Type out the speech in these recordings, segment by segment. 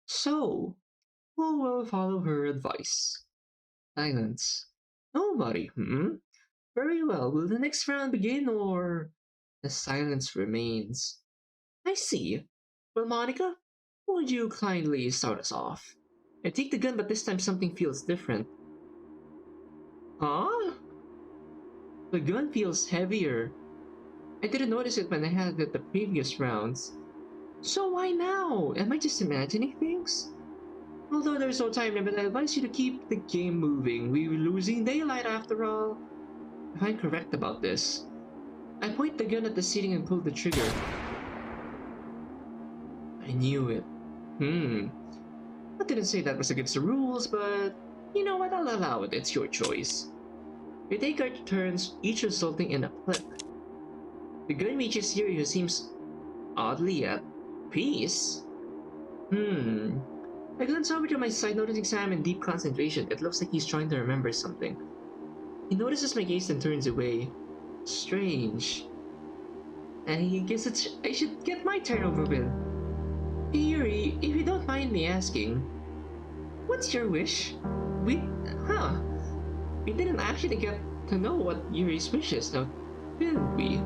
So, who will follow her advice? Silence. Nobody, Very well, will the next round begin or... The silence remains. I see. Well, Monica, would you kindly start us off? I take the gun, but this time something feels different. Huh? The gun feels heavier. I didn't notice it when I had it the previous rounds. So why now? Am I just imagining things? Although there's no time limit, I advise you to keep the game moving. We were losing daylight after all. If I'm correct about this. I point the gun at the ceiling and pull the trigger. I knew it. I didn't say that was against the rules, but you know what? I'll allow it. It's your choice. We take our turns, each resulting in a clip. The gun reaches Yuri, who seems oddly at peace. I glance over to my side, noticing Sam in deep concentration. It looks like he's trying to remember something. He notices my gaze and turns away. Strange. And he guess I should get my turn over with. Hey Yuri, if you don't mind me asking, what's your wish? We didn't actually get to know what Yuri's wish is now, did we?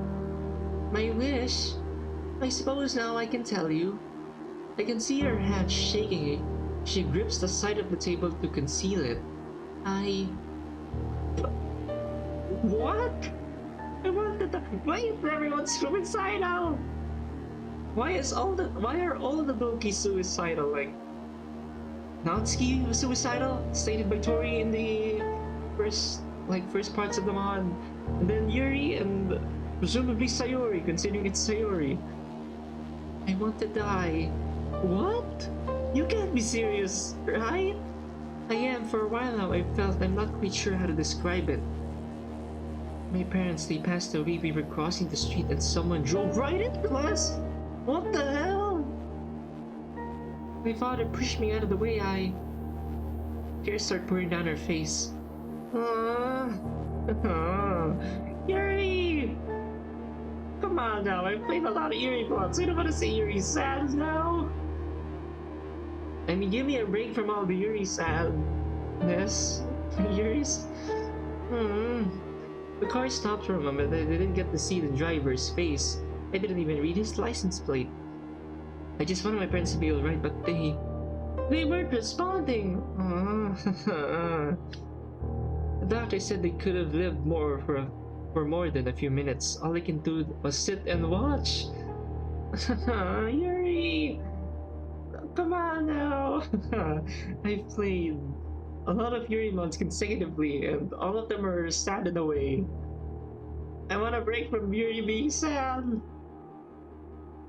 My wish? I suppose now I can tell you. I can see her hand shaking. She grips the side of the table to conceal it. What? I wanted to... Why is everyone suicidal? Why are all the donkeys suicidal? Like, Natsuki was suicidal, stated by Tori in the first parts of the mod, and then Yuri and presumably Sayori, considering it's Sayori. I want to die. What? You can't be serious, right? I am. For a while now, I felt I'm not quite sure how to describe it. My parents, they passed away. We were crossing the street and someone drove right into class. What the hell? My father pushed me out of the way. Tears start pouring down her face. Yuri! Come on now, I've played a lot of Yuri plots. I don't want to say Yuri sad now. I mean, give me a break from all the Yuri sadness. Yuri's... The car stopped for a moment. I didn't get to see the driver's face. I didn't even read his license plate. I just wanted my parents to be alright, but they weren't responding. The doctor said they could have lived for more than a few minutes. All I can do was sit and watch. Yuri! Come on now! I've played a lot of Yuri mods consecutively, and all of them are sad in a way. I want a break from Yuri being sad.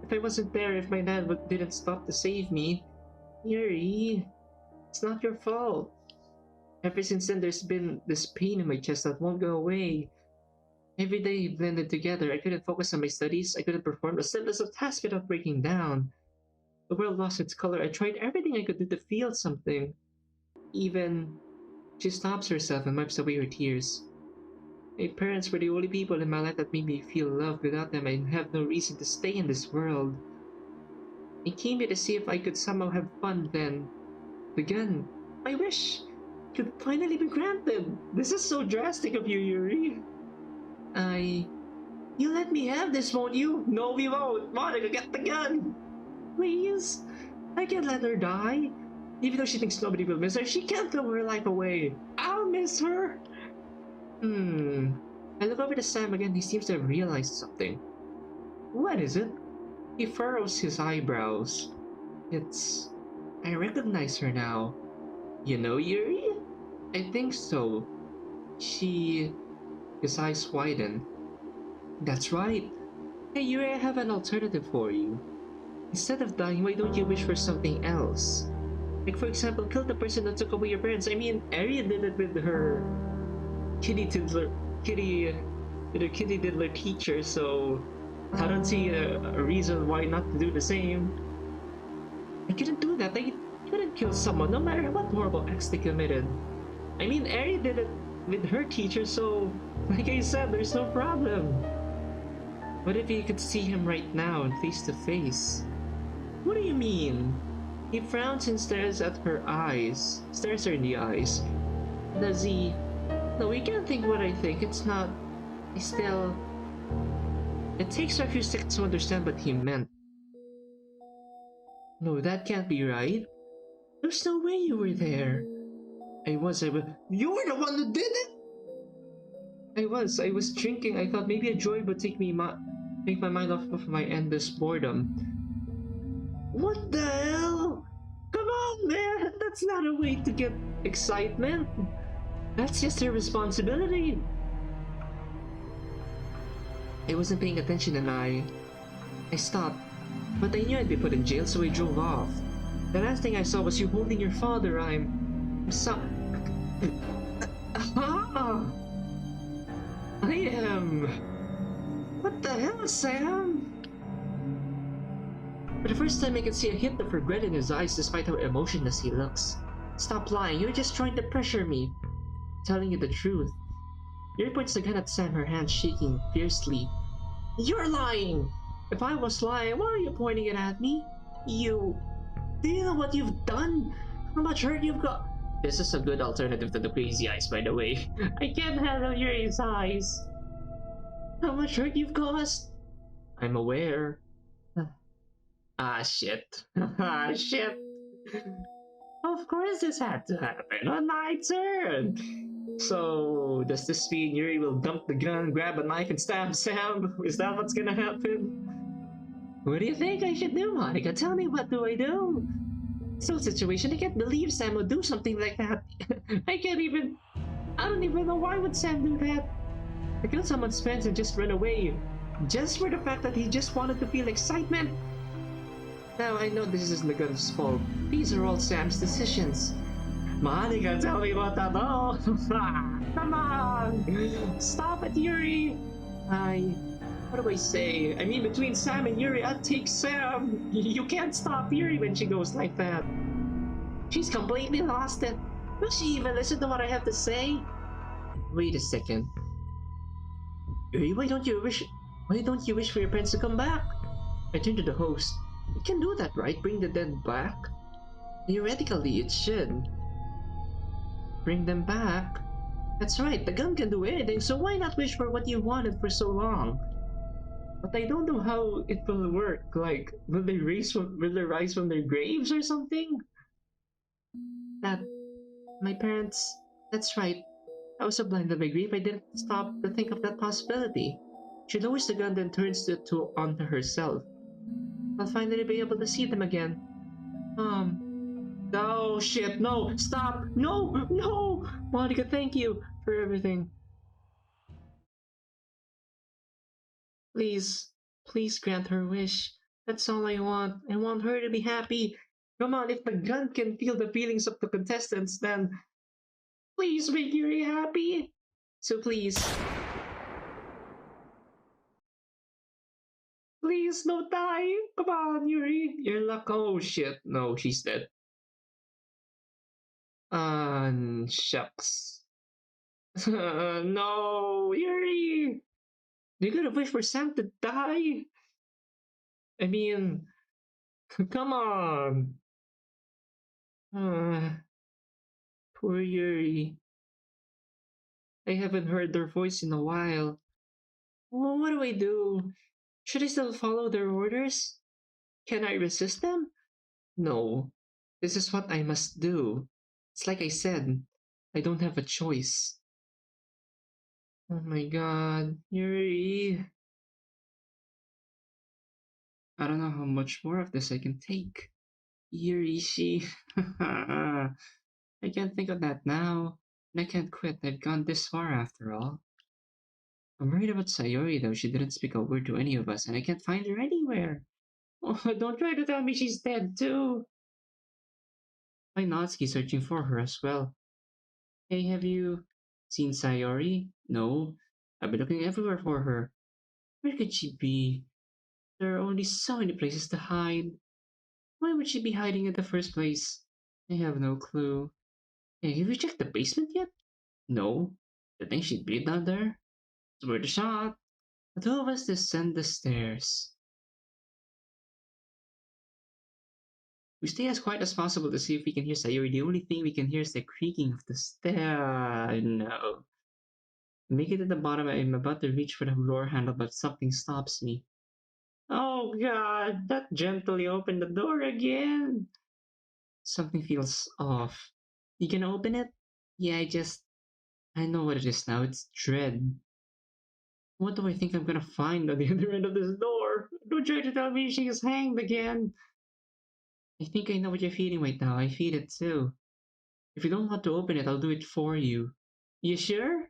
If I wasn't there, if my dad didn't stop to save me, Yuri, it's not your fault. Ever since then, there's been this pain in my chest that won't go away. Every day blended together. I couldn't focus on my studies. I couldn't perform the simplest of tasks without breaking down. The world lost its color. I tried everything I could do to feel something. Even... She stops herself and wipes away her tears. My parents were the only people in my life that made me feel love. Without them, I have no reason to stay in this world. I came here to see if I could somehow have fun then. Again, my wish could finally be granted. This is so drastic of you, Yuri. You let me have this, won't you? No, we won't. Monica, get the gun. Please. I can't let her die. Even though she thinks nobody will miss her, she can't throw her life away. I'll miss her. I look over to Sam again. He seems to have realized something. What is it? He furrows his eyebrows. I recognize her now. You know Yuri? I think so. His eyes widen. That's right. Hey Yuri, I have an alternative for you. Instead of dying, why don't you wish for something else? Like, for example, kill the person that took away your parents. I mean, Ari did it with her kitty diddler teacher, so I don't see a reason why not to do the same. I couldn't do that. I couldn't kill someone, no matter what horrible acts they committed. I mean, Ari did it with her teacher, so like I said, there's no problem. What if you could see him right now and face to face? What do you mean? He frowns and stares at her eyes. Stares her in the eyes. Does he? No, you can't think what I think. It's not. I still. It takes her a few seconds to understand what he meant. No, that can't be right. There's no way you were there. I was. You were the one who did it! I was drinking. I thought maybe a joy would take my mind off of my endless boredom. What the hell? Come on, man! That's not a way to get excitement. That's just her responsibility. I wasn't paying attention and I stopped. But I knew I'd be put in jail, so I drove off. The last thing I saw was you holding your father. I'm so... I am... What the hell, Sam? For the first time I could see a hint of regret in his eyes despite how emotionless he looks. Stop lying, you're just trying to pressure me. Telling you the truth. Yuri points the gun at Sam, her hand shaking fiercely. You're lying! If I was lying, why are you pointing it at me? You... Do you know what you've done? How much hurt you've got? This is a good alternative to the crazy eyes, by the way. I can't handle Yuri's eyes. How much hurt you've caused? I'm aware. Ah, shit. Ah, shit. Of course this had to happen on my turn. So, does this mean Yuri will dump the gun, grab a knife, and stab Sam? Is that what's gonna happen? What do you think I should do, Monica? Tell me, what do I do? So situation, I can't believe Sam would do something like that. I don't even know why would Sam do that. To kill someone's friends and just run away. Just for the fact that he just wanted to feel excitement. Now, I know this isn't the gun's fault. These are all Sam's decisions. Monica, tell me what to do. Come on! Stop it, Yuri! What do I say? I mean, between Sam and Yuri, I'd take Sam! You can't stop Yuri when she goes like that. She's completely lost it. Will she even listen to what I have to say? Wait a second. Yuri, why don't you wish for your parents to come back? I turned to the host. You can do that, right? Bring the dead back? Theoretically, it should. Bring them back? That's right, the gun can do anything, so why not wish for what you wanted for so long? But I don't know how it will work. Like, will they rise from their graves or something? That, my parents, that's right. I was so blind in my grief, I didn't stop to think of that possibility. She lowers the gun, then turns it onto herself. I'll finally be able to see them again. Oh shit, no, stop, no, no! Monica, thank you for everything. Please, please grant her wish. That's all I want. I want her to be happy. Come on, if the gun can feel the feelings of the contestants, then please make Yuri happy. So please. Please, no die. Come on, Yuri. You're luck. Oh shit. No, she's dead. Shucks. No, Yuri. You gotta wish for Sam to die. I mean, come on. Poor Yuri. I haven't heard their voice in a while. Well, what do I do? Should I still follow their orders? Can I resist them? No. This is what I must do. It's like I said, I don't have a choice. Oh my god, Yuri. I don't know how much more of this I can take. Yuri, she. I can't think of that now. And I can't quit. I've gone this far after all. I'm worried about Sayori though. She didn't speak a word to any of us, and I can't find her anywhere. Oh, don't try to tell me she's dead too. My Natsuki searching for her as well. Hey, have you seen Sayori? No. I've been looking everywhere for her. Where could she be? There are only so many places to hide. Why would she be hiding in the first place? I have no clue. Hey, have you checked the basement yet? No. You think she'd be down there? It's worth a shot. The two of us descend the stairs. We stay as quiet as possible to see if we can hear Sayuri. The only thing we can hear is the creaking of the stair. No. Make it to the bottom. I'm about to reach for the door handle, but something stops me. Oh god, that gently opened the door again. Something feels off. You can open it? Yeah, I know what it is now. It's dread. What do I think I'm gonna find on the other end of this door? Don't try to tell me she is hanged again. I think I know what you're feeling right now. I feel it too. If you don't want to open it, I'll do it for you. You sure?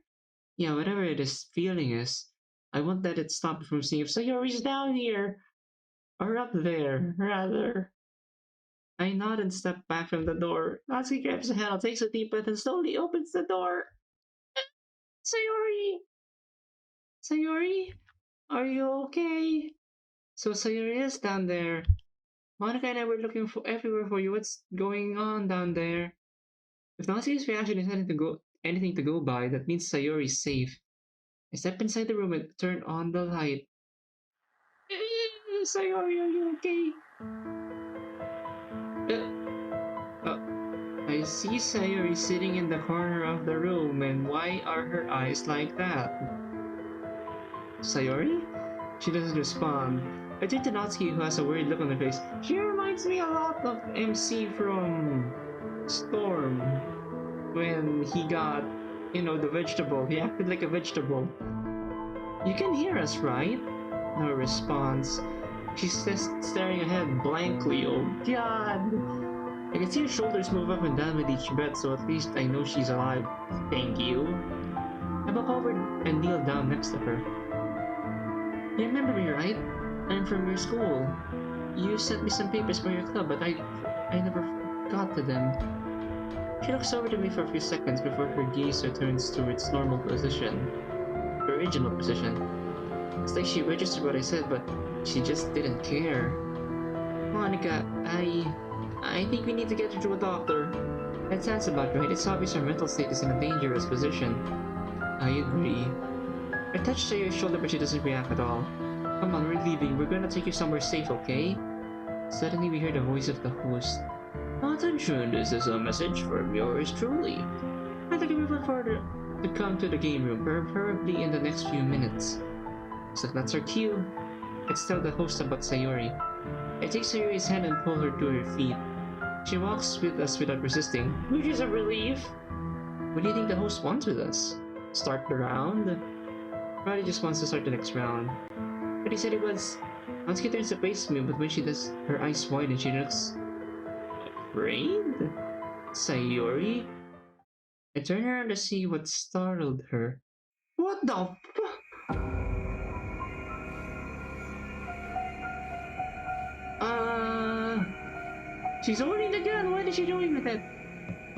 Yeah, whatever it is feeling is. I won't let it stop me from seeing if Sayori's down here. Or up there, rather. I nod and step back from the door. Natsuki grabs the handle, takes a deep breath, and slowly opens the door. Sayori! Sayori? Are you okay? So Sayori is down there. Monica and I were looking for everywhere for you. What's going on down there? If Natsuki's reaction is anything to go by, that means Sayori's safe. I step inside the room and turn on the light. Sayori, are you okay? I see Sayori sitting in the corner of the room, and why are her eyes like that? Sayori? She doesn't respond. I turn to Natsuki, who has a worried look on her face. She reminds me a lot of MC from Storm when he got, the vegetable. He acted like a vegetable. You can hear us, right? No response. She's just staring ahead blankly. Oh god! I can see her shoulders move up and down with each breath, so at least I know she's alive. Thank you. I walk over and kneel down next to her. You remember me, right? I'm from your school. You sent me some papers for your club, but I never got to them. She looks over to me for a few seconds before her gaze returns to its normal position. Her original position. It's like she registered what I said, but she just didn't care. Monica, I think we need to get her to a doctor. That sounds about right. It's obvious her mental state is in a dangerous position. I agree. I touch Sayori's shoulder, but she doesn't react at all. Come on, we're leaving. We're gonna take you somewhere safe, okay? Suddenly we hear the voice of the host. Attention, this is a message from yours truly. I'd like everyone to come to the game room, preferably in the next few minutes. So that's our cue. Let's tell the host about Sayori. I take Sayori's hand and pull her to her feet. She walks with us without resisting, which is a relief. What do you think the host wants with us? Start the round? Probably just wants to start the next round. But he said it was. Natsuki turns to face me, but when she does, her eyes widen and she looks afraid? Sayori? I turn around to see what startled her. What the fuck? She's holding the gun. What is she doing with it?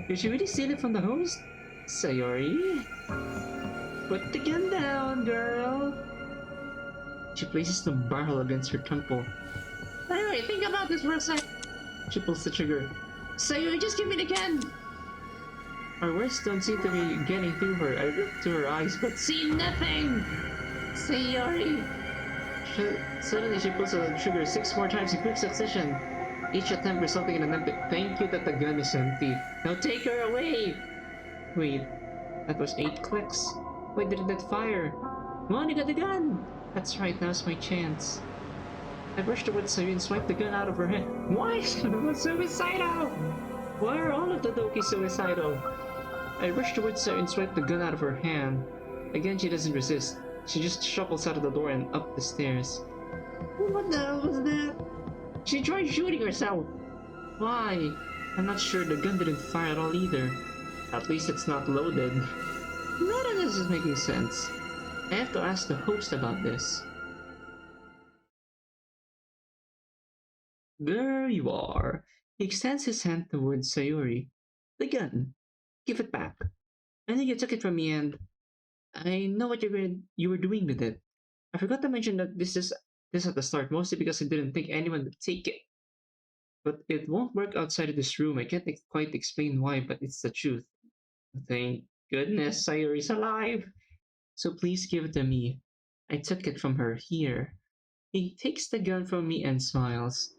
Did she really steal it from the host? Sayori? Put the gun down, girl. She places the barrel against her temple. Hey, think about this for a sec. She pulls the trigger. Sayori, just give me the gun. Her words don't seem to be getting through her. I look to her eyes, but see nothing. Sayori. Suddenly, she pulls the trigger 6 more times in quick succession. Each attempt resulting in an empty. Thank you that the gun is empty. Now take her away! Wait, that was 8 clicks. Why didn't that fire? Monica, the gun! That's right, now's my chance. I rushed towards Sayori and swiped the gun out of her hand. Why? I'm suicidal! Why are all of the Doki suicidal? I rushed towards her and swiped the gun out of her hand. Again, she doesn't resist. She just shuffles out of the door and up the stairs. What the hell was that? She tried shooting herself! Why? I'm not sure. The gun didn't fire at all either. At least it's not loaded. None of this is making sense. I have to ask the host about this. There you are. He extends his hand towards Sayori. The gun. Give it back. I think you took it from me and I know what you were doing with it. I forgot to mention that this at the start, mostly because I didn't think anyone would take it. But it won't work outside of this room. I can't quite explain why, but it's the truth. Thank goodness Sayori's alive. So please give it to me. I took it from her here. He takes the gun from me and smiles.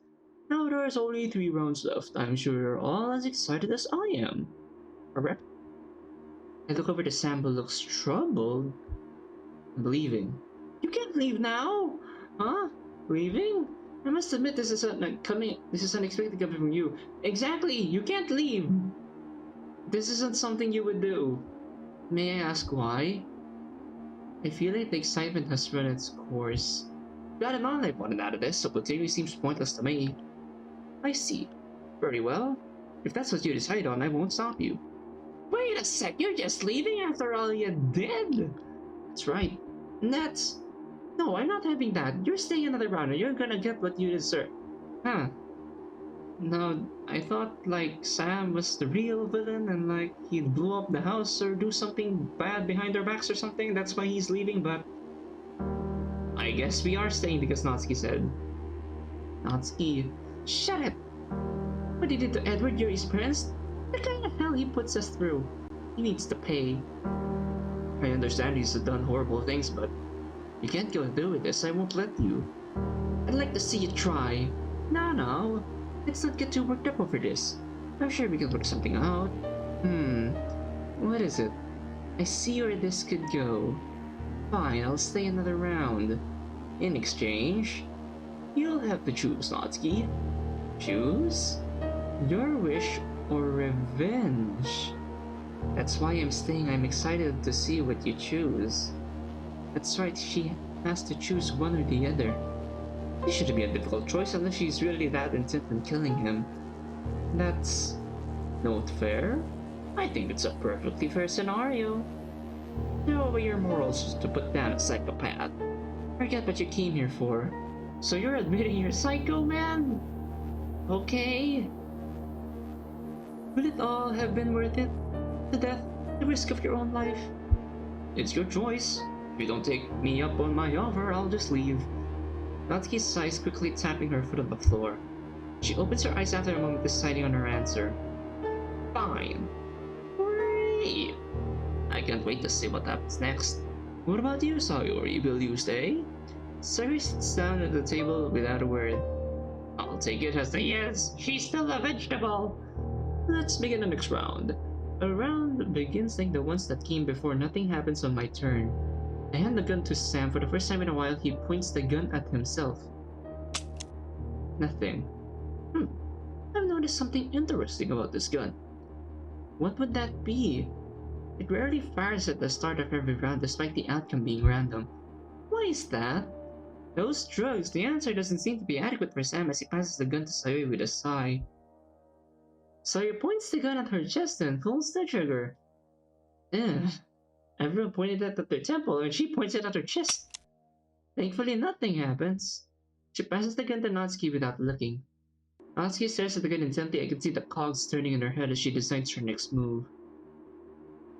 Now there's only 3 rounds left. I'm sure you're all as excited as I am. Correct? I look over to Sam who looks troubled. I'm leaving. You can't leave now! Huh? Leaving? I must admit this is unexpected coming from you. Exactly! You can't leave! This isn't something you would do. May I ask why? I feel like the excitement has run its course. Glad and all I wanted out of this, so continuing seems pointless to me. I see. Very well. If that's what you decide on, I won't stop you. Wait a sec, you're just leaving after all you did? That's right. That's... No, I'm not having that. You're staying another round and you're gonna get what you deserve. Huh. No, I thought like Sam was the real villain and like he'd blow up the house or do something bad behind our backs or something. That's why he's leaving, but... I guess we are staying because Natsuki said. Natsuki, shut it! What he did to Edward, you're his prince? The kind of hell he puts us through. He needs to pay. I understand he's done horrible things, but you can't go through with this. I won't let you. I'd like to see you try. No. Let's not get too worked up over this. I'm sure we can work something out. What is it? I see where this could go. Fine, I'll stay another round. In exchange, you'll have to choose, Natsuki. Choose? Your wish or revenge? That's why I'm staying. I'm excited to see what you choose. That's right, she has to choose one or the other. This shouldn't be a difficult choice unless she's really that intent on killing him. That's not fair. I think it's a perfectly fair scenario. Throw away your morals to put down a psychopath. Forget what you came here for. So you're admitting you're psycho, man? Okay. Will it all have been worth it? The death, the risk of your own life? It's your choice. If you don't take me up on my offer, I'll just leave. Natsuki sighs, quickly tapping her foot on the floor. She opens her eyes after a moment, deciding on her answer. Fine. Great. I can't wait to see what happens next. What about you, Sayori? Will you stay? Sayori sits down at the table without a word. I'll take it as a yes. She's still a vegetable. Let's begin the next round. A round begins like the ones that came before. Nothing happens on my turn. I hand the gun to Sam. For the first time in a while, he points the gun at himself. Nothing. I've noticed something interesting about this gun. What would that be? It rarely fires at the start of every round, despite the outcome being random. Why is that? Those drugs. The answer doesn't seem to be adequate for Sam as he passes the gun to Sayori with a sigh. Sayori points the gun at her chest and pulls the trigger. Ugh. Everyone pointed it at their temple, and she points it at her chest. Thankfully, nothing happens. She passes the gun to Natsuki without looking. Natsuki stares at the gun intently. I can see the cogs turning in her head as she decides her next move.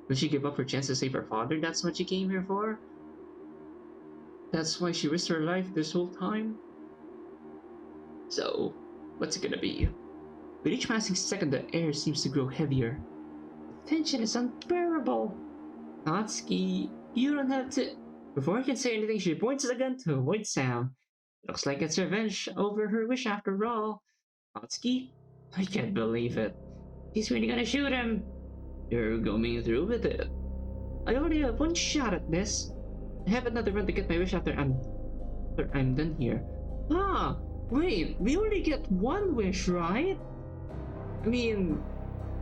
Will she give up her chance to save her father? That's what she came here for? That's why she risked her life this whole time? So, what's it gonna be? With each passing second, the air seems to grow heavier. The tension is unbearable. Natsuki, you don't have to... Before I can say anything, she points the gun to avoid Sam. Looks like it's revenge over her wish after all. Natsuki? I can't believe it. He's really gonna shoot him. You're going through with it. I only have one shot at this. I have another run to get my wish after I'm done here. Ah, wait, we only get one wish, right? I mean,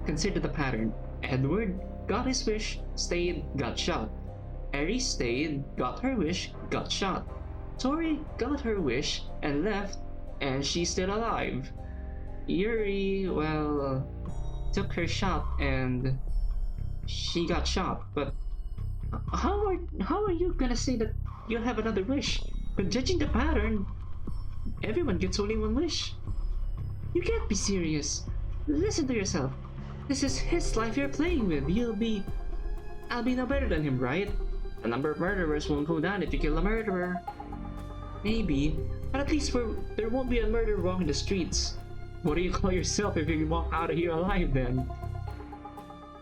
consider the pattern. Edward got his wish, stayed, got shot. Eri stayed, got her wish, got shot. Tori got her wish and left, and she's still alive. Yuri, well, took her shot and she got shot, but how are you gonna say that you'll have another wish? But judging the pattern, everyone gets only one wish. You can't be serious. Listen to yourself. This is his life you're playing with. I'll be no better than him, right? The number of murderers won't go down if you kill a murderer. Maybe, but at least there won't be a murderer walking the streets. What do you call yourself if you walk out of here alive then?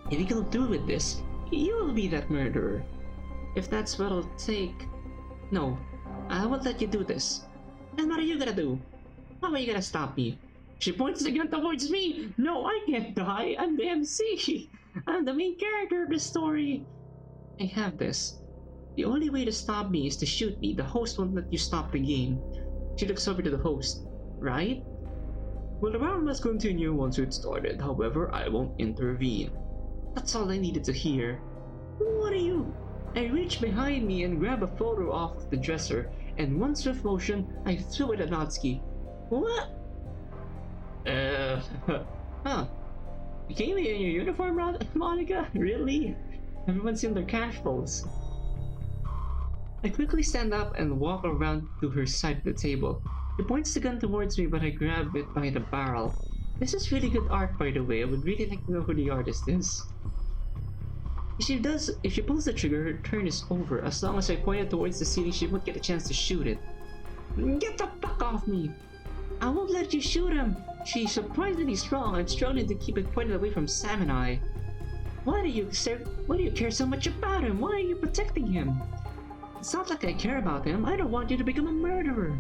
If you go through with this, you will be that murderer. If that's what it'll take. No, I won't let you do this. Then what are you gonna do? How are you gonna stop me? She points the gun towards me! No, I can't die! I'm the MC! I'm the main character of the story! I have this. The only way to stop me is to shoot me. The host won't let you stop the game. She looks over to the host. Right? Well, the round must continue once it's started. However, I won't intervene. That's all I needed to hear. What are you? I reached behind me and grabbed a photo off the dresser, and one swift motion, I threw it at Natsuki. What? Huh. You came here in your uniform, Monica? Really? Everyone's in their casuals. I quickly stand up and walk around to her side of the table. She points the gun towards me, but I grab it by the barrel. This is really good art, by the way. I would really like to know who the artist is. If she pulls the trigger, her turn is over. As long as I point it towards the ceiling, she won't get a chance to shoot it. Get the fuck off me! I won't let you shoot him! She's surprisingly strong. I'm struggling to keep it pointed away from Sam and I. Why do you care so much about him? Why are you protecting him? It's not like I care about him. I don't want you to become a murderer.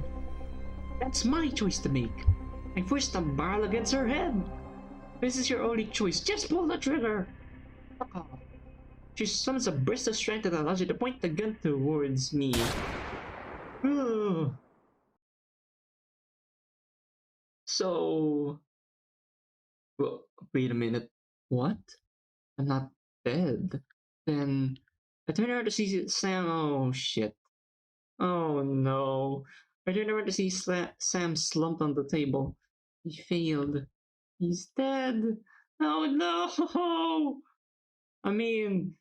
That's my choice to make. I pushed the barrel against her head. This is your only choice. Just pull the trigger. Fuck off. She summons a burst of strength that allows her to point the gun towards me. So... Well, wait a minute. What? I'm not dead. Then... I turn around to see Sam. Oh shit. Oh no. I turn around to see Sam slumped on the table. He failed. He's dead. Oh no! I mean,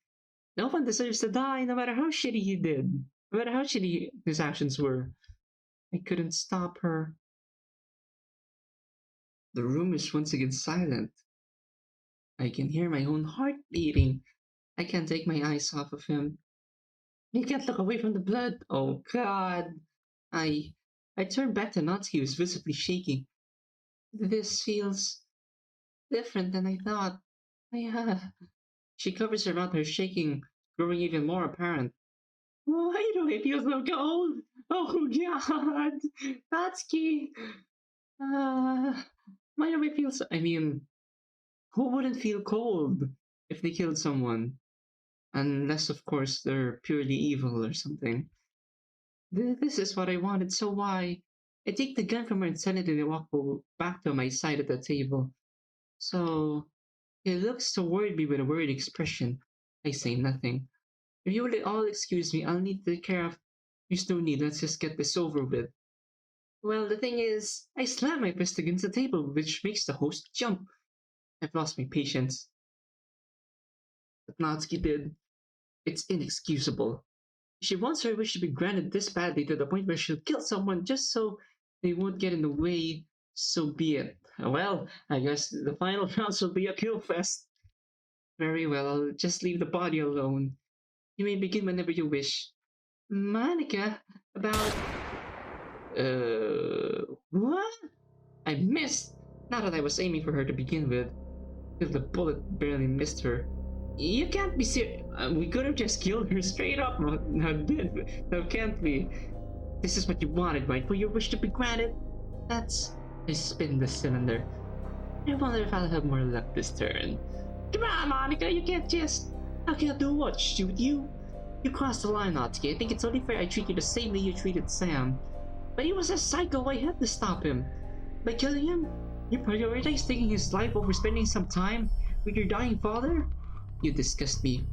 no one deserves to die, no matter how shitty he did. No matter how shitty his actions were. I couldn't stop her. The room is once again silent. I can hear my own heart beating. I can't take my eyes off of him. I can't look away from the blood. Oh god. I turned back to Natsuki, who was visibly shaking. This feels different than I thought. She covers her mouth, her shaking growing even more apparent. Why do I feel so cold? Oh god! Natsuki! Why do I feel so... I mean, who wouldn't feel cold if they killed someone? Unless, of course, they're purely evil or something. This is what I wanted, so why? I take the gun from her and send it and walk back to my side at the table. So, he looks toward me with a worried expression. I say nothing. If you will all excuse me, I'll need to take care of... There's no need, let's just get this over with. Well, the thing is, I slam my fist against the table, which makes the host jump. I've lost my patience. But Natsuki did. It's inexcusable. She wants her wish to be granted this badly to the point where she'll kill someone just so they won't get in the way, so be it. Well, I guess the final rounds will be a kill fest. Very well, I'll just leave the body alone. You may begin whenever you wish. Monica, about... what? I missed! Not that I was aiming for her to begin with. The bullet barely missed her. You can't be serious. We could have just killed her straight up. No, can't we? This is what you wanted, right? For your wish to be granted? That's... I spin the cylinder. I wonder if I'll have more luck this turn. Come on, Monica, you can't just... How can I do what? Shoot you? You crossed the line, Natsuki. I think it's only fair I treat you the same way you treated Sam. But he was a psycho, I had to stop him. By killing him, you prioritize taking his life over spending some time with your dying father? You disgust me.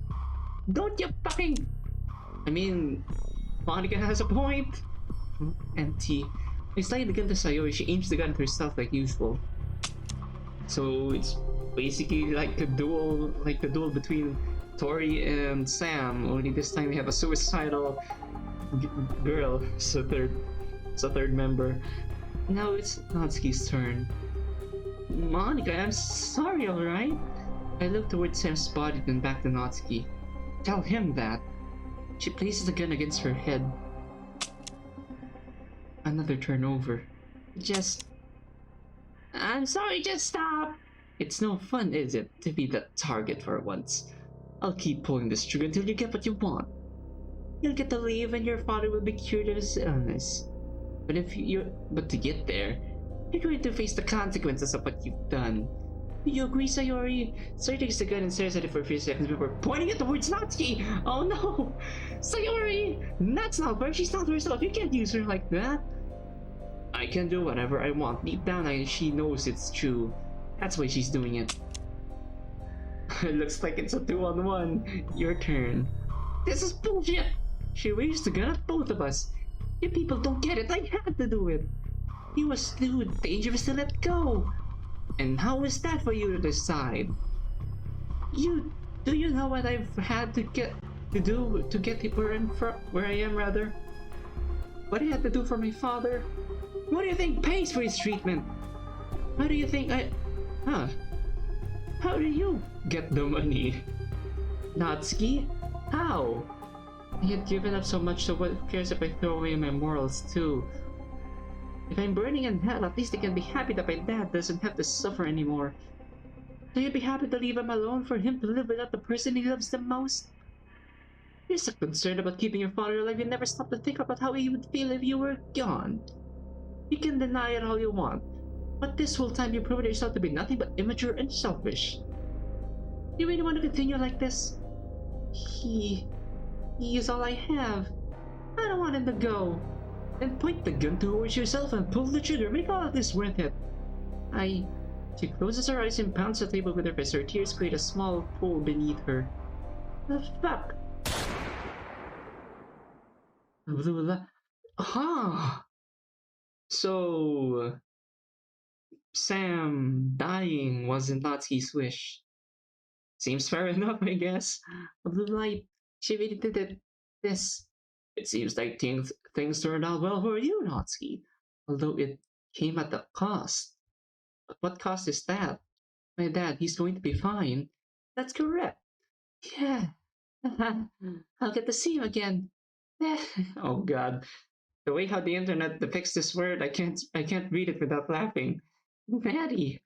Don't you fucking... I mean, Monica has a point. Empty. I slide the gun to Sayori. She aims the gun at herself like usual. So it's basically like the duel between Tori and Sam. Only this time we have a suicidal girl. So third member. Now it's Natsuki's turn. Monica, I'm sorry, alright? I look towards Sam's body, then back to Natsuki. Tell him that. She places the gun against her head. Another turnover. I'm sorry, just stop! It's no fun, is it, to be the target for once? I'll keep pulling this trigger until you get what you want. You'll get to leave and your father will be cured of his illness. But to get there, You're going to face the consequences of what you've done. Do you agree, Sayori? Sayori takes the gun and stares at it for a few seconds before pointing it towards Natsuki. Oh no! Sayori! That's not fair. She's not herself. You can't use her like that. I can do whatever I want. Deep down, she knows it's true. That's why she's doing it. It looks like it's a 2-on-1. Your turn. This is bullshit! She raised the gun at both of us. You people don't get it. I had to do it. He was too dangerous to let go. And how is that for you to decide? Do you know what I've had to do to get where I am rather? What I had to do for my father? What do you think pays for his treatment? How do you think How do you get the money? Natsuki? How? I had given up so much, so what cares if I throw away my morals too? If I'm burning in hell, at least I can be happy that my dad doesn't have to suffer anymore. So you'd be happy to leave him alone for him to live without the person he loves the most? You're so concerned about keeping your father alive, you never stop to think about how he would feel if you were gone. You can deny it all you want, but this whole time you've proven yourself to be nothing but immature and selfish. You really want to continue like this? He is all I have. I don't want him to go. Then point the gun towards yourself and pull the trigger. Make all of this worth it. She closes her eyes and pounds the table with her fist. Her tears create a small pool beneath her. The fuck? So, Sam dying wasn't Natsuki's wish. Seems fair enough, I guess. Blue light, she really did it. It seems like things turned out well for you, Natsuki. Although it came at a cost. But what cost is that? My dad, he's going to be fine. That's correct. Yeah. I'll get to see him again. Oh god. The way how the internet depicts this word, I can't read it without laughing. Maddie.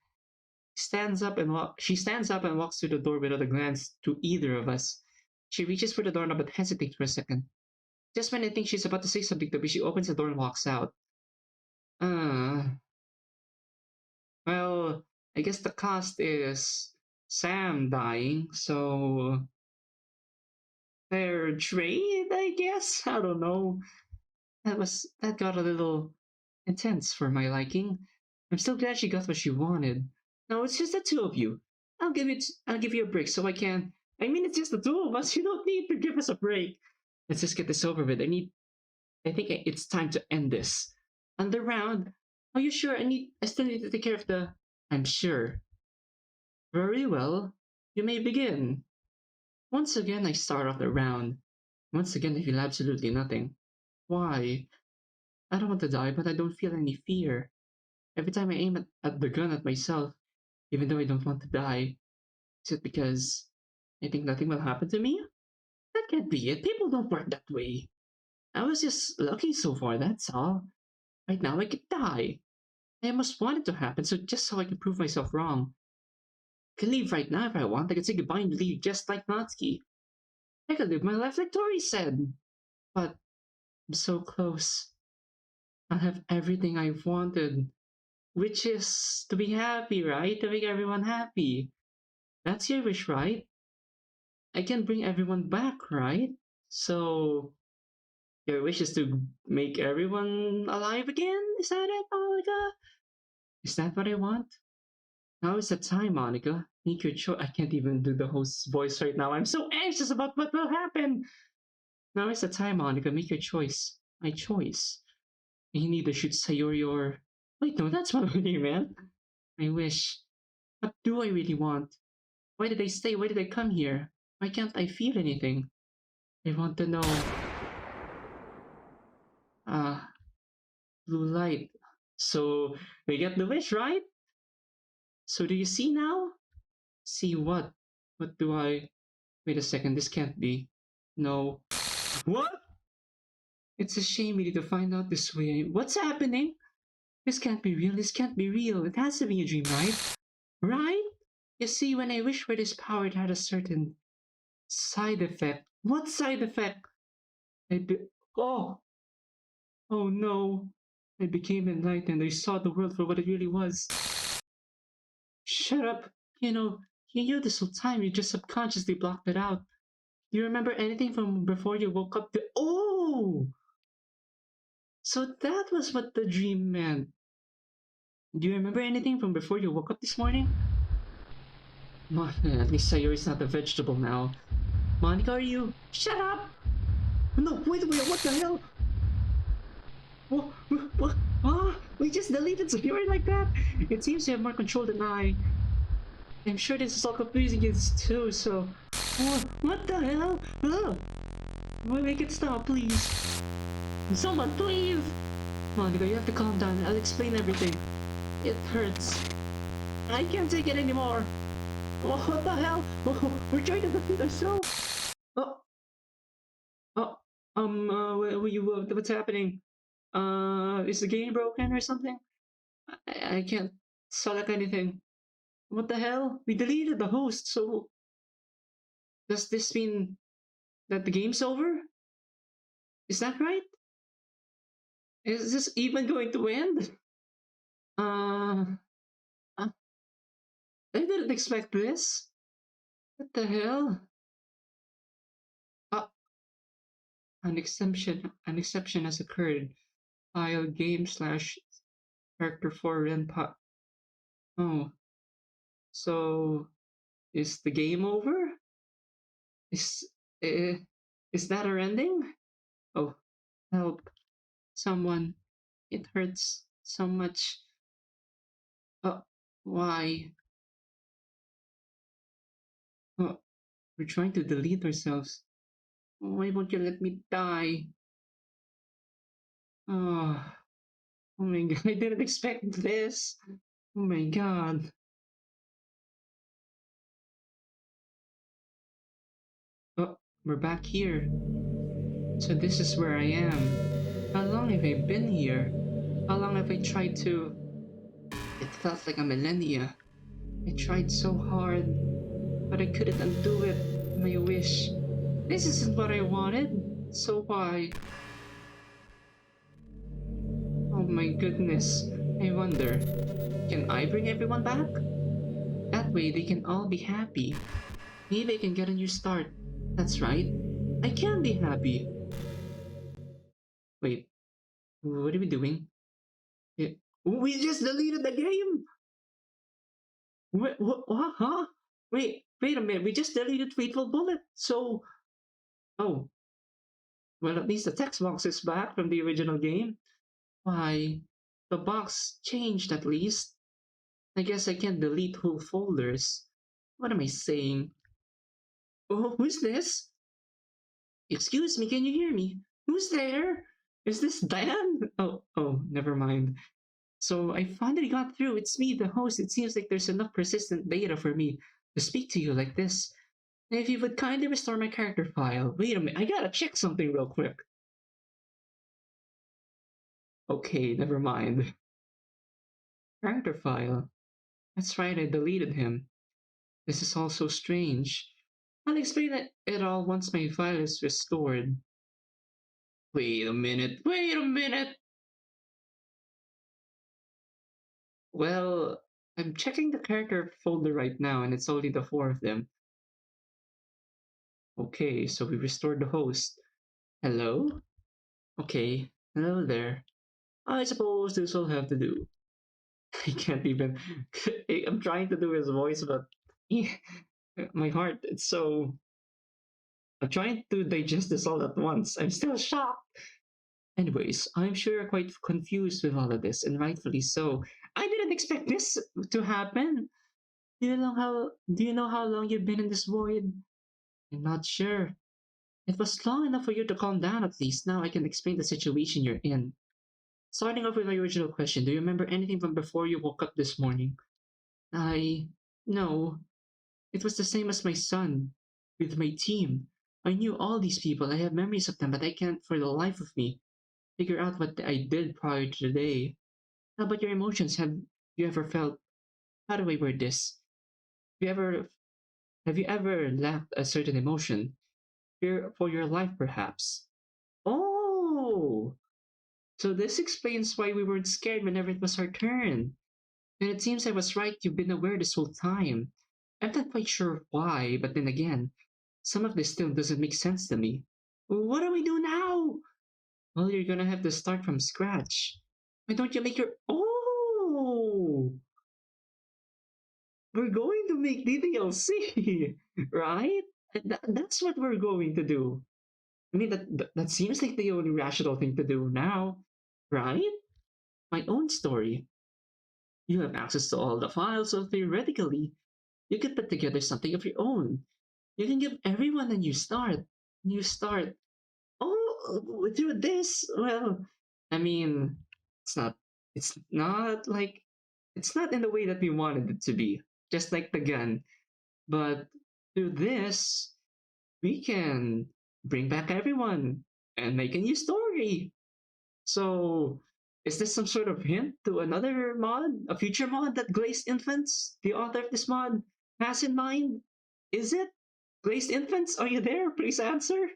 She stands up and walks to the door without a glance to either of us. She reaches for the doorknob but hesitates for a second. Just when I think she's about to say something to me, she opens the door and walks out. Well, I guess the cost is Sam dying, so fair trade, I guess? I don't know. That got a little intense for my liking. I'm still glad she got what she wanted. No, it's just the two of you. I'll give you a break so I can. I mean, it's just the two of us. You don't need to give us a break. Let's just get this over with. I think it's time to end this. On the round, are you sure? I still need to take care of the. I'm sure. Very well. You may begin. Once again, I start off the round. Once again, I feel absolutely nothing. Why? I don't want to die, but I don't feel any fear. Every time I aim at the gun at myself, even though I don't want to die, is it because I think nothing will happen to me? That can't be it. People don't work that way. I was just lucky so far, that's all. Right now I could die. I must want it to happen, just so I can prove myself wrong. I can leave right now if I want. I can say goodbye and leave just like Natsuki. I can live my life like Tori said. But I'm so close. I'll have everything I've wanted. Which is to be happy, right? To make everyone happy. That's your wish, right? I can bring everyone back, right? So, your wish is to make everyone alive again? Is that it, Monica? Is that what I want? Now is the time, Monica. Make your choice. I can't even do the host's voice right now. I'm so anxious about what will happen. Now is the time, Monica. Make your choice. My choice. You neither should Sayori or. Wait, no, that's what I mean, man. I wish. What do I really want? Why did I stay? Why did I come here? Why can't I feel anything? I want to know. Blue light. So, we get the wish, right? So, do you see now? See what? What do I. Wait a second, this can't be. No. What? It's a shame we need to find out this way. What's happening? This can't be real. This can't be real. It has to be a dream, right? Right? You see, when I wish for this power, it had a certain side effect. What side effect? Oh. Oh no. I became enlightened. I saw the world for what it really was. Shut up. You knew this whole time. You just subconsciously blocked it out. Do you remember anything from before you woke up? Oh! So that was what the dream meant. Do you remember anything from before you woke up this morning? At least Sayori's not a vegetable now. Monica, are you? Shut up! No, wait, what the hell? What? What? Ah, we just deleted Sayori like that? It seems you have more control than I. I'm sure this is all confusing you too, so... What the hell? Make it stop, please. Someone, please! Monica, you have to calm down. I'll explain everything. It hurts. I can't take it anymore. What the hell? We're trying to defeat ourselves. Oh, what's happening? Is the game broken or something? I can't select anything. What the hell? We deleted the host, so does this mean that the game's over? Is that right? Is this even going to end? Uh, I didn't expect this. What the hell? Uh, an exception has occurred. File game slash character for Renpa. Oh, so is the game over? Is uh, is that our ending? Oh, help! Someone! It hurts so much. Uh, why? Oh, we're trying to delete ourselves. Why won't you let me die? Oh, oh my god! I didn't expect this. Oh my god! Oh, we're back here. So this is where I am. How long have I been here? How long have I tried to... It felt like a millennia. I tried so hard, but I couldn't undo it. My wish. This isn't what I wanted. So why? Oh my goodness. I wonder, can I bring everyone back? That way they can all be happy. Maybe I can get a new start. That's right. I can be happy. Wait, what are we doing? We just deleted the game! What? Huh? Wait a minute. We just deleted Fateful Bullet. So, oh, well, at least the text box is back from the original game. Why, the box changed at least. I guess I can't delete whole folders. What am I saying? Oh, who's this? Excuse me, can you hear me? Who's there? Is this Dan? Oh, never mind. So I finally got through. It's me, the host. It seems like there's enough persistent data for me to speak to you like this. If you would kindly restore my character file. Wait a minute, I gotta check something real quick. Okay, never mind. Character file. That's right, I deleted him. This is all so strange. I'll explain it all once my file is restored. Wait a minute! Well, I'm checking the character folder right now and it's only the four of them. Okay, so we restored the host. Hello? Okay, hello there. I suppose this will have to do. I can't even. I'm trying to do his voice, but my heart, it's so. I'm trying to digest this all at once. I'm still shocked. Anyways, I'm sure you're quite confused with all of this, and rightfully so. I didn't expect this to happen. Do you know how long you've been in this void? I'm not sure. It was long enough for you to calm down at least. Now I can explain the situation you're in. Starting off with my original question, do you remember anything from before you woke up this morning? No. It was the same as my son, with my team. I knew all these people, I have memories of them, but I can't for the life of me figure out what I did prior to today. How about your emotions? Have you ever felt, how do I word this? Have you ever lacked a certain emotion? Fear for your life, perhaps? Oh! So this explains why we weren't scared whenever it was our turn. And it seems I was right, you've been aware this whole time. I'm not quite sure why, but then again, some of this still doesn't make sense to me. What do we do now? Well, you're gonna have to start from scratch. Why don't you make your... Oh! We're going to make the DLC, right? That's what we're going to do. I mean, that seems like the only rational thing to do now, right? My own story. You have access to all the files, so theoretically, you could put together something of your own. You can give everyone a new start. New start. Oh, do this? Well, I mean, it's not. It's not like. It's not in the way that we wanted it to be. Just like the gun. But through this, we can bring back everyone and make a new story. So, is this some sort of hint to another mod, a future mod that GlazedInfants, the author of this mod, has in mind? Is it? GlazedInfants, are you there? Please answer.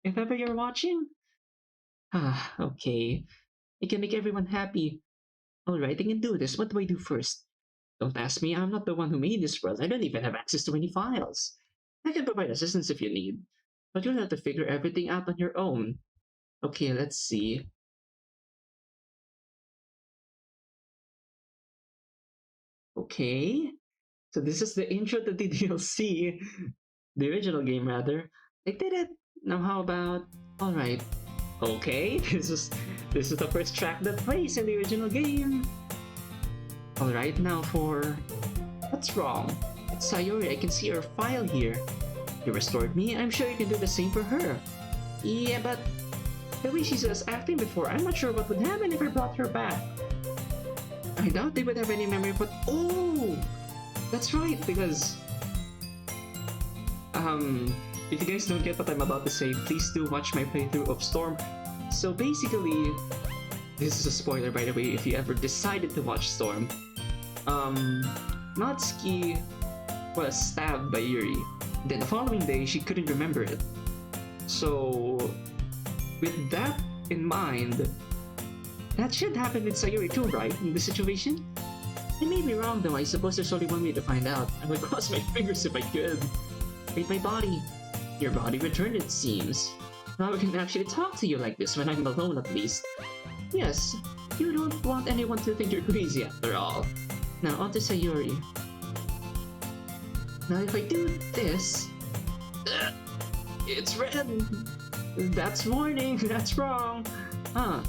If ever you're watching. Ah, okay. I can make everyone happy. Alright, I can do this. What do I do first? Don't ask me, I'm not the one who made this world. I don't even have access to any files. I can provide assistance if you need, but you'll have to figure everything out on your own. Okay, let's see. Okay, so this is the intro to the DLC, the original game rather. I did it. Now how about... Alright. Okay, this is the first track that plays in the original game. Alright, now for... What's wrong? It's Sayori, I can see her file here. You restored me, I'm sure you can do the same for her. Yeah, but... the way she was acting before, I'm not sure what would happen if I brought her back. I doubt they would have any memory, but... Oh! That's right, because... if you guys don't get what I'm about to say, please do watch my playthrough of Storm. So basically, this is a spoiler by the way if you ever decided to watch Storm. Natsuki was stabbed by Yuri. Then the following day, she couldn't remember it. So, with that in mind, that should happen with Sayori too, right? In this situation? I may be wrong though, I suppose there's only one way to find out. I would cross my fingers if I could. Wait, my body. Your body returned, it seems. Now I can actually talk to you like this when I'm alone at least. Yes, you don't want anyone to think you're crazy after all. Now on to Sayori. Now if I do this... it's red! That's warning, that's wrong! Huh,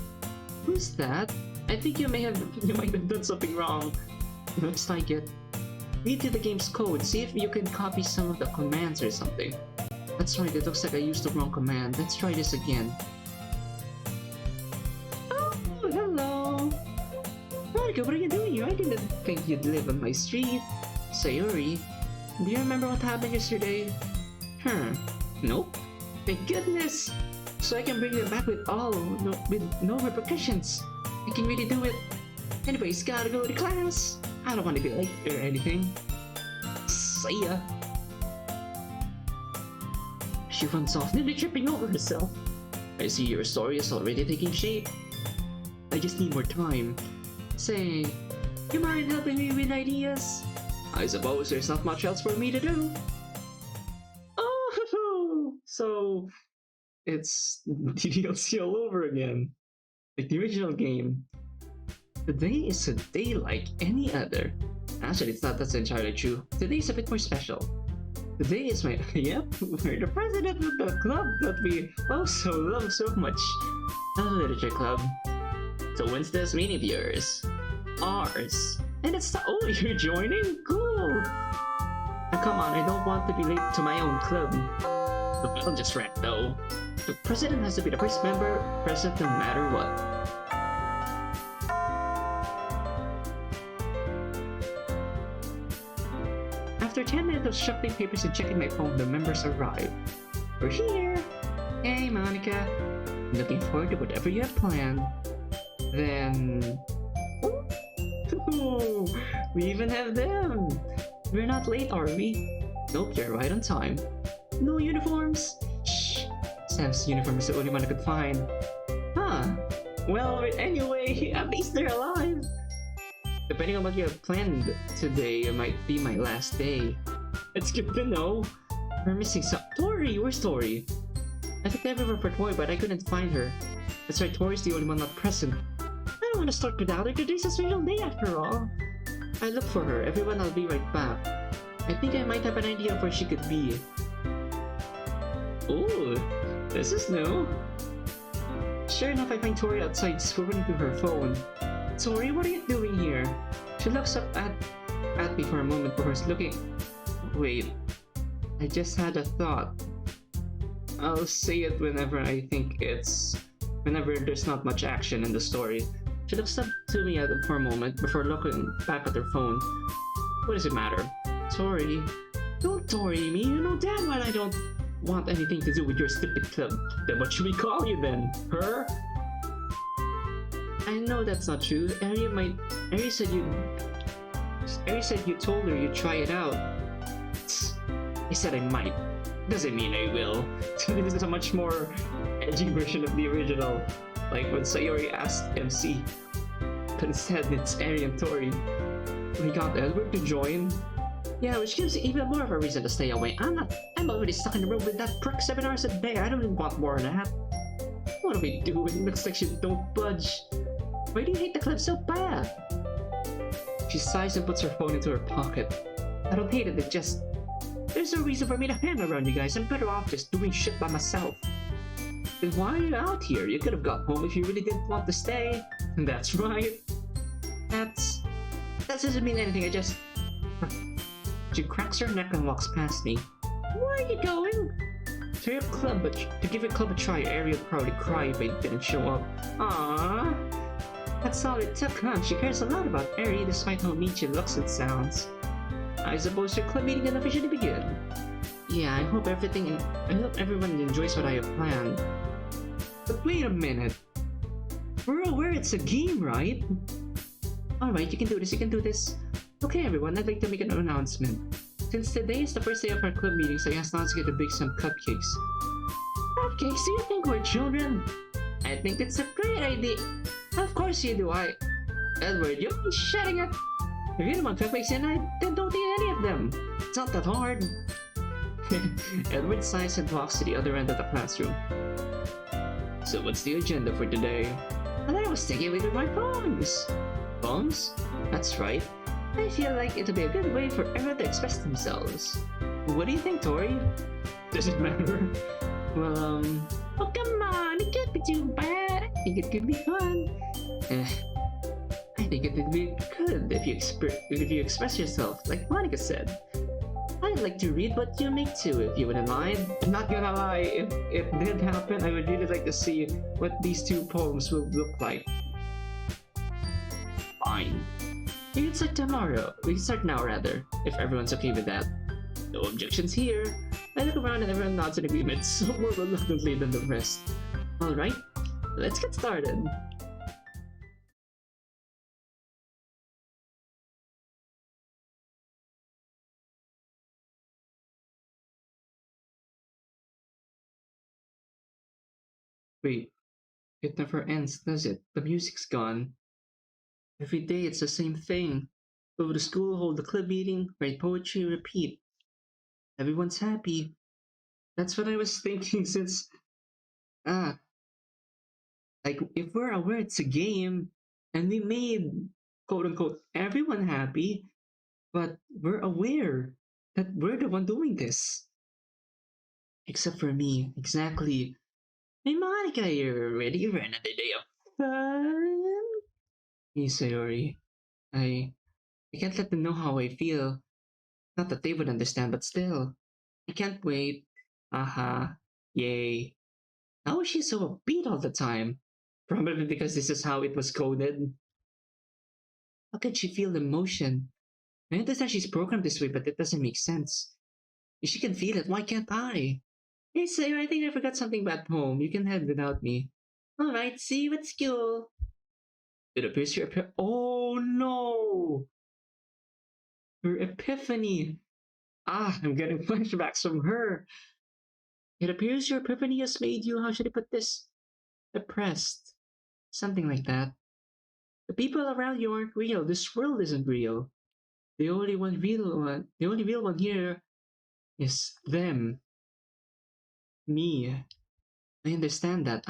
who's that? I think you might have done something wrong. Looks like it. Read through the game's code, see if you can copy some of the commands or something. That's right, it looks like I used the wrong command. Let's try this again. Oh, hello! Monica, what are you doing here? I didn't think you'd live on my street. Sayori, do you remember what happened yesterday? Nope. Thank goodness! So I can bring them back with no repercussions. I can really do it. Anyways, gotta go to class. I don't want to be late or anything. See ya. She runs off, nearly tripping over herself. I see your story is already taking shape. I just need more time. Say, you mind helping me with ideas? I suppose there's not much else for me to do. Oh, so it's DLC all over again. Like the original game. Today is a day like any other. Actually, that's entirely true. Today is a bit more special. Today is my... Yep, we're the president of the club that we also love so much. The Literature Club. So when's this meeting of yours? Ours. And it's... Oh, you're joining? Cool! Now come on, I don't want to be late to my own club. The bell just rang though. The president has to be the first member present no matter what. After 10 minutes of shuffling papers and checking my phone, the members arrive. We're here! Hey, Monica. Looking forward to whatever you have planned. Then... Ooh, we even have them! We're not late, are we? Nope, you're right on time. No uniforms? Shh! Sam's uniform is the only one I could find. Huh. Well, anyway, at least they're alive. Depending on what you have planned today, it might be my last day. It's good to know. We're missing some. Tori, where's Tori? I looked everywhere for Tori, but I couldn't find her. That's right, Tori's the only one not present. I don't want to start without her. Today's a special day after all. I look for her. Everyone, I'll be right back. I think I might have an idea of where she could be. Ooh, this is new. Sure enough, I find Tori outside scrolling through her phone. Tori, what are you doing here? She looks up at me for a moment before looking. Wait, I just had a thought. I'll say it whenever there's not much action in the story. She looks up to me for a moment before looking back at her phone. What does it matter? Tori. Don't Tori me, you know damn well I don't want anything to do with your stupid club. Then what should we call you then? Her? I know that's not true. Ari said you told her you'd try it out. I said I might. Doesn't mean I will. This is a much more edgy version of the original. Like when Sayori asked MC. But instead it's Ari and Tori. We got Edward to join. Yeah, which gives even more of a reason to stay away. I'm already stuck in the room with that prick 7 hours a day. I don't even want more than that. What are we doing? Looks like she don't budge. Why do you hate the club so bad? She sighs and puts her phone into her pocket. I don't hate it, it just... There's no reason for me to hang around you guys. I'm better off just doing shit by myself. Then why are you out here? You could have got home if you really didn't want to stay. That's right. That doesn't mean anything, I just... She cracks her neck and walks past me. Where are you going? To your club, but to give your club a try, Ari would probably cry if I didn't show up. Aww. That's all it took, huh? She cares a lot about Ari despite how mean she looks and sounds. I suppose your club meeting can officially begin. Yeah, I hope everyone enjoys what I have planned. But wait a minute. We're aware it's a game, right? Alright, you can do this. Okay everyone, I'd like to make an announcement. Since today is the first day of our club meeting, so I asked Nancy to bake some cupcakes. Cupcakes? Do you think we're children? I think it's a great idea. Of course you do, Edward, you've been shutting up. If you don't want cupcakes then don't eat any of them. It's not that hard. Edward sighs and walks to the other end of the classroom. So what's the agenda for today? And I was thinking we could write poems. Poems? That's right. I feel like it'll be a good way for everyone to express themselves. What do you think, Tori? Does it matter? Well, oh come on, it can't be too bad. I think it could be fun. I think it would be good if you express yourself, like Monica said. I'd like to read what you make too, if you wouldn't mind. I'm not gonna lie, if it did happen, I would really like to see what these two poems will look like. Fine. We can start tomorrow. We can start now, rather, if everyone's okay with that. No objections here. I look around and everyone nods in agreement, so more reluctantly than the rest. Alright, let's get started. Wait, it never ends, does it? The music's gone. Every day it's the same thing. Go to school, hold a club meeting, write poetry, repeat. Everyone's happy. That's what I was thinking since... like, if we're aware it's a game, and we made, quote-unquote, everyone happy, but we're aware that we're the one doing this. Except for me, exactly. Hey Monica, you're ready for another day of fun? Hey Sayori, I can't let them know how I feel. Not that they would understand, but still. I can't wait. Aha. Yay. How is she so upbeat all the time? Probably because this is how it was coded. How can she feel emotion? I understand she's programmed this way, but it doesn't make sense. If she can feel it, why can't I? Hey Sayori, I think I forgot something back home. You can head without me. Alright, see you at school. It appears your oh no! Her epiphany! I'm getting flashbacks from her. It appears your epiphany has made you, how should I put this? Depressed. Something like that. The people around you aren't real. This world isn't real. The only real one here is them. Me. I understand that.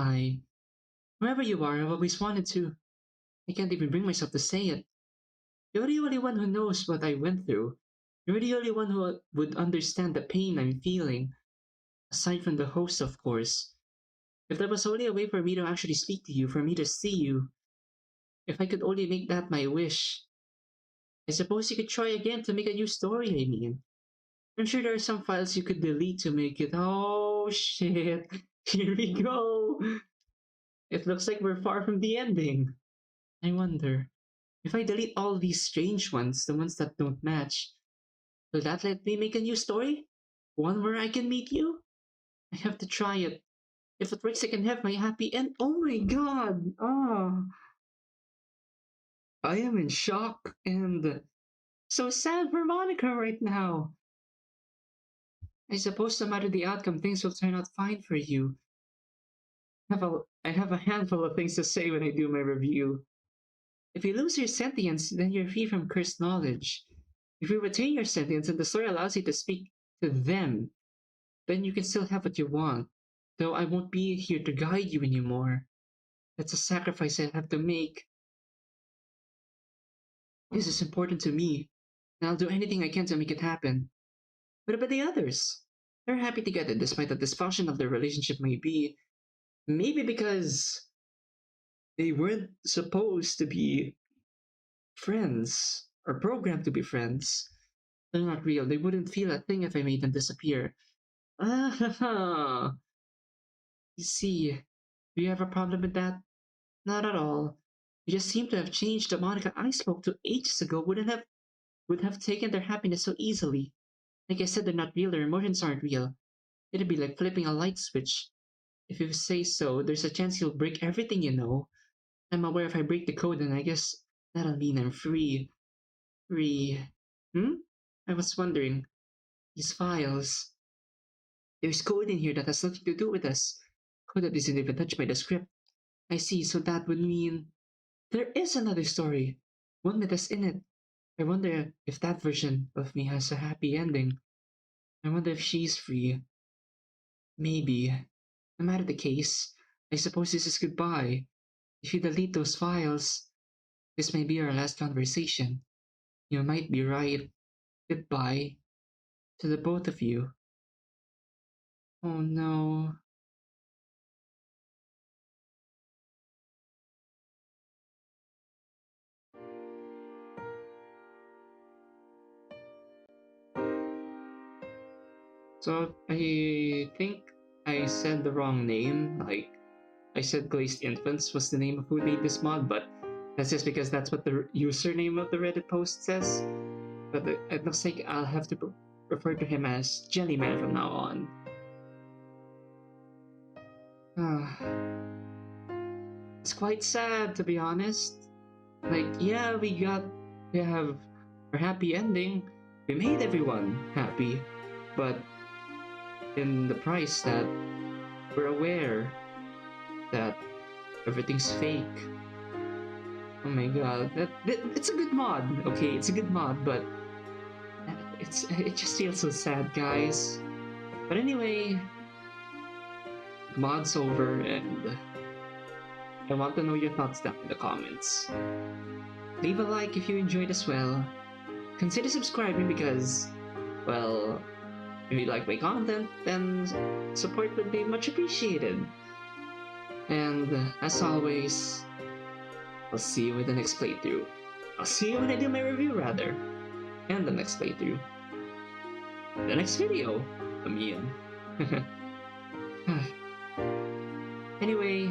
Wherever you are, I've always wanted to. I can't even bring myself to say it. You're the only one who knows what I went through. You're the only one who would understand the pain I'm feeling. Aside from the host, of course. If there was only a way for me to actually speak to you, for me to see you, if I could only make that my wish, I suppose you could try again to make a new story, I mean. I'm sure there are some files you could delete to make it. Oh shit. Here we go. It looks like we're far from the ending. I wonder, if I delete all these strange ones, the ones that don't match, will that let me make a new story? One where I can meet you? I have to try it. If it works, I can have my happy end. Oh my god! Oh, I am in shock and so sad for Monica right now. I suppose no matter the outcome, things will turn out fine for you. I have a handful of things to say when I do my review. If you lose your sentience, then you're free from cursed knowledge. If you retain your sentience and the story allows you to speak to them, then you can still have what you want. Though I won't be here to guide you anymore. That's a sacrifice I have to make. This is important to me, and I'll do anything I can to make it happen. What about the others? They're happy together despite the dysfunction of their relationship may be. Maybe because they weren't supposed to be friends or programmed to be friends. They're not real. They wouldn't feel a thing if I made them disappear. Ah, ha, ha. You see, do you have a problem with that? Not at all. You just seem to have changed. The Monica I spoke to ages ago would have taken their happiness so easily. Like I said, they're not real. Their emotions aren't real. It'd be like flipping a light switch. If you say so, there's a chance you'll break everything you know. I'm aware if I break the code, then I guess that'll mean I'm free. Free. Hmm? I was wondering. These files. There's code in here that has nothing to do with us. Code that isn't even touched by the script. I see, so that would mean there is another story. One with us in it. I wonder if that version of me has a happy ending. I wonder if she's free. Maybe. No matter the case, I suppose this is goodbye. If you delete those files, this may be our last conversation. You might be right. Goodbye to the both of you. Oh no. So I think I said the wrong name. Like I said GlazedInfants was the name of who made this mod, but that's just because that's what the username of the Reddit post says. But it looks like I'll have to refer to him as Jellyman from now on. It's quite sad, to be honest. Like, yeah, we have our happy ending. We made everyone happy, but in the price that we're aware that everything's fake. Oh my god, it's a good mod. Okay, it's a good mod, but it just feels so sad, guys. But anyway, mod's over, and I want to know your thoughts down in the comments. Leave a like if you enjoyed as well. Consider subscribing because, well, if you like my content, then support would be much appreciated. And as always, I'll see you in the next playthrough. I'll see you when I do my review, rather. And the next playthrough. The next video, I mean. Anyway,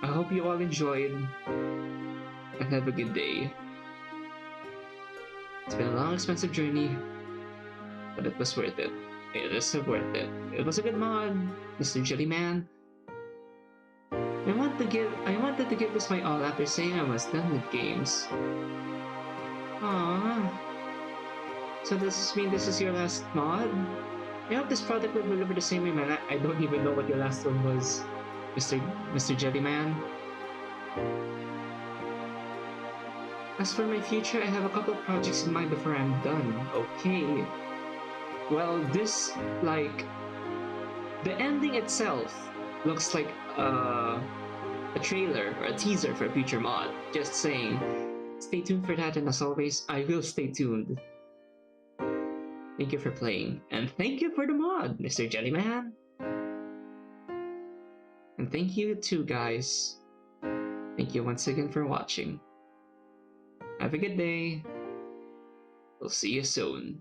I hope you all enjoyed, and have a good day. It's been a long, expensive journey, but it was worth it. It is so worth it. It was a good mod, Mr. Jellyman. I wanted to give this my all after saying I was done with games. Aww. So does this mean this is your last mod? I hope this product will deliver the same way, man. I don't even know what your last one was, Mr. Jellyman. As for my future, I have a couple projects in mind before I'm done. Okay. Well, this, like, the ending itself looks like a trailer or a teaser for a future mod. Just saying. Stay tuned for that, and as always, I will stay tuned. Thank you for playing, and thank you for the mod, Mr. Jellyman. And thank you too, guys. Thank you once again for watching. Have a good day. We'll see you soon.